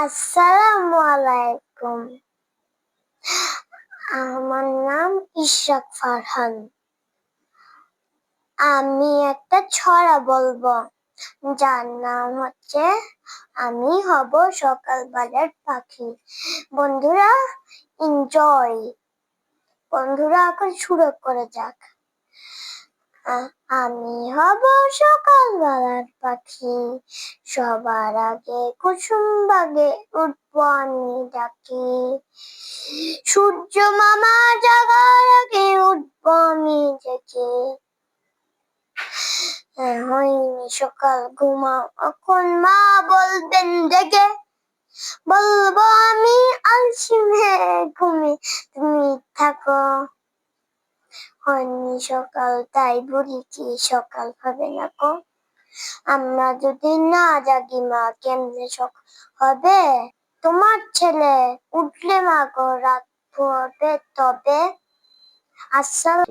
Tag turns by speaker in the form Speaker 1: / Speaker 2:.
Speaker 1: আসসালামু আলাইকুম। আমার নাম ইশরাক ফারহান। আমি একটা ছড়া বলবো, যার নাম হচ্ছে আমি হব সকালবেলার পাখি। বন্ধুরা এনজয়। বন্ধুরা এখন শুরু করে যাক। আমি হব সকালবেলার পাখি, সবার আগে কুসুম বাগে উঠবো আমি ডাকি। সূর্য মামা জাগার আগে উঠবো আমি জেগে। হয়নি সকাল ঘুমাও, এখন মা বলবেন জেগে। বলবো আমি আলসি মেয়ে ঘুমে তুমি থাকো। হয়নি সকাল তাই বলি কি সকাল হবে না গো। আমরা যদি না জাগি মা কেমনে সকাল হবে। তোমার ছেলে উঠলে মা গো রাত হবে তবে। আসসালাম।